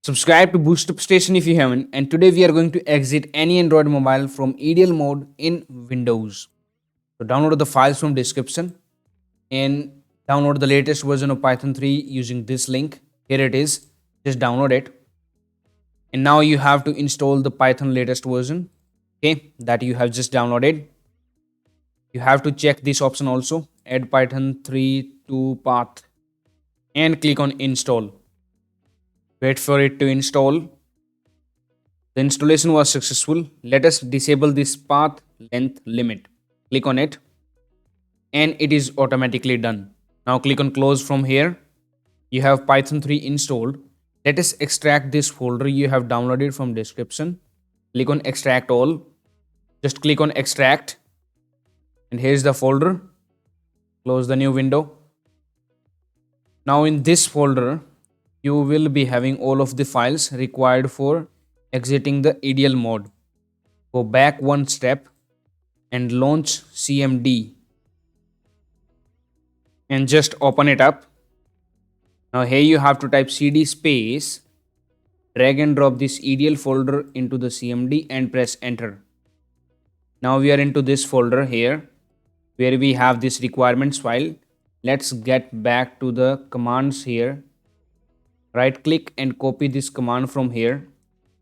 Subscribe to BoostUpStation if you haven't, and today we are going to exit any Android mobile from EDL mode in Windows. So download the files from description and download the latest version of Python 3 using this link. Here it is. Just download it. And now you have to install the Python latest version, okay, that you have just downloaded. You have to check this option also, add Python 3 to path, and click on install. Wait for it to install. The installation was successful. Let us disable this path length limit. Click on it and it is automatically done. Now click on close from here. You have Python 3 installed. Let us extract this folder you have downloaded from description. Click on extract all. Just click on extract and here's the folder. Close the new window. Now in this folder you will be having all of the files required for exiting the EDL mode. Go back one step and launch CMD and just open it up. Now here you have to type cd space, drag and drop this EDL folder into the CMD and press enter. Now we are into this folder here where we have this requirements file. Let's get back to the commands here. Right click and copy this command from here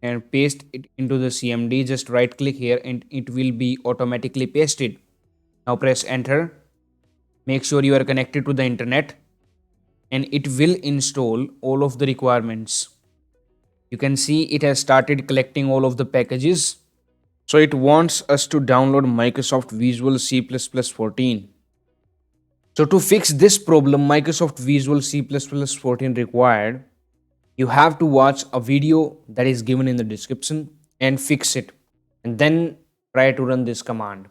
and paste it into the CMD. Just right click here and it will be automatically pasted. Now press enter. Make sure you are connected to the internet and it will install all of the requirements. You can see it has started collecting all of the packages. So it wants us to download Microsoft Visual C++ 14. So to fix this problem, Microsoft Visual C++ 14 required, you have to watch a video that is given in the description and fix it and then try to run this command.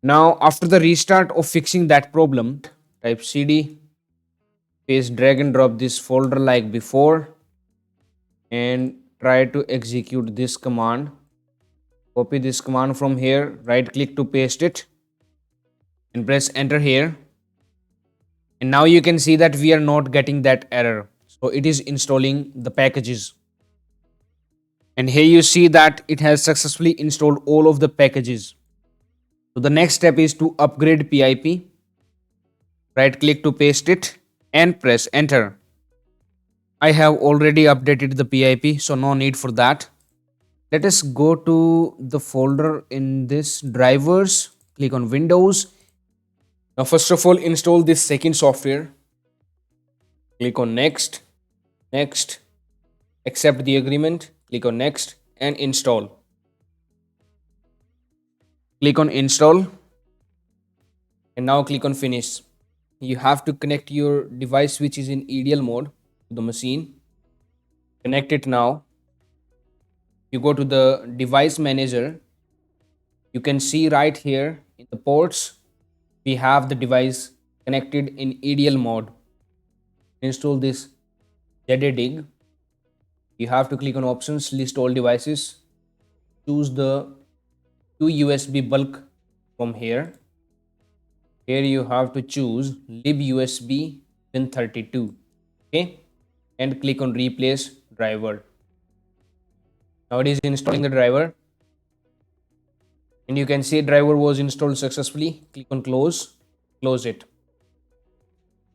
Now after the restart of fixing that problem, type cd space, drag and drop this folder like before and try to execute this command. Copy this command from here, right click to paste it and press enter here. And now you can see that we are not getting that error. So it is installing the packages. And here you see that it has successfully installed all of the packages. So the next step is to upgrade PIP. Right click to paste it and press enter. I have already updated the PIP, so no need for that. Let us go to the folder in this drivers. Click on Windows. Now first of all, install this second software. Click on next. Next, accept the agreement, click on next and install. Click on install and now click on finish. You have to connect your device which is in EDL mode to the machine. Connect it now. You go to the device manager. You can see right here in the ports, we have the device connected in EDL mode. Install this ZDig. You have to click on options, list all devices, choose the 2 USB bulk from here. Here you have to choose libusb Win32, okay, and click on replace driver. Now it is installing the driver and you can see driver was installed successfully. Click on close, close it.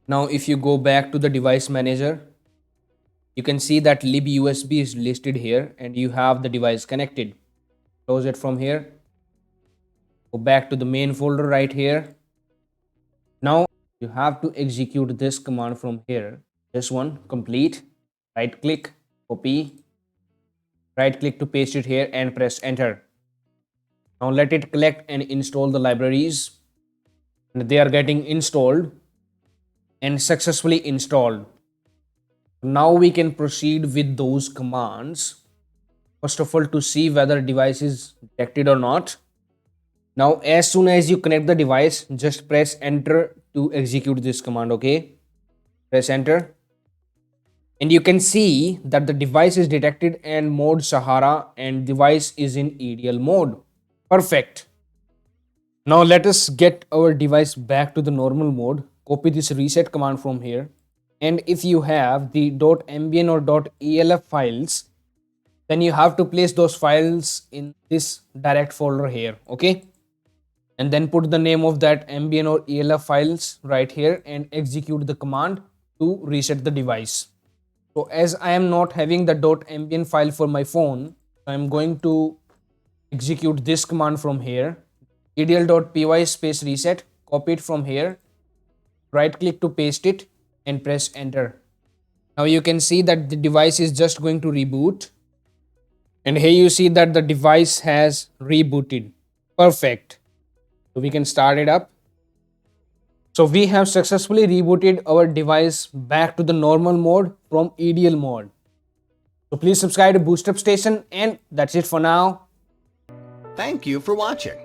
Now if you go back to the device manager, you can see that libusb is listed here and you have the device connected. Close it from here. Go back to the main folder right here. Now you have to execute this command from here. This one, complete. Right click, copy. Right click to paste it here and press enter. Now let it collect and install the libraries. And they are getting installed and successfully installed. Now we can proceed with those commands. First of all, to see whether device is detected or not. Now as soon as you connect the device, just press enter to execute this command, okay? Press enter. And you can see that the device is detected and mode Sahara and device is in EDL mode. Perfect. Now let us get our device back to the normal mode. Copy this reset command from here. And if you have the .mbn or .elf files, then you have to place those files in this direct folder here, okay? And then put the name of that mbn or elf files right here and execute the command to reset the device. So as I am not having the .mbn file for my phone, I'm going to execute this command from here, edl.py space reset, copy it from here, right click to paste it and press enter. Now you can see that the device is just going to reboot. And here you see that the device has rebooted. Perfect. So we can start it up. So we have successfully rebooted our device back to the normal mode from EDL mode. So please subscribe to BoostUpStation, and that's it for now. Thank you for watching.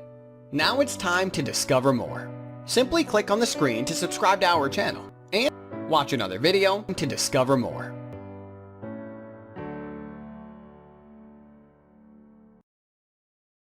Now it's time to discover more. Simply click on the screen to subscribe to our channel and watch another video to discover more.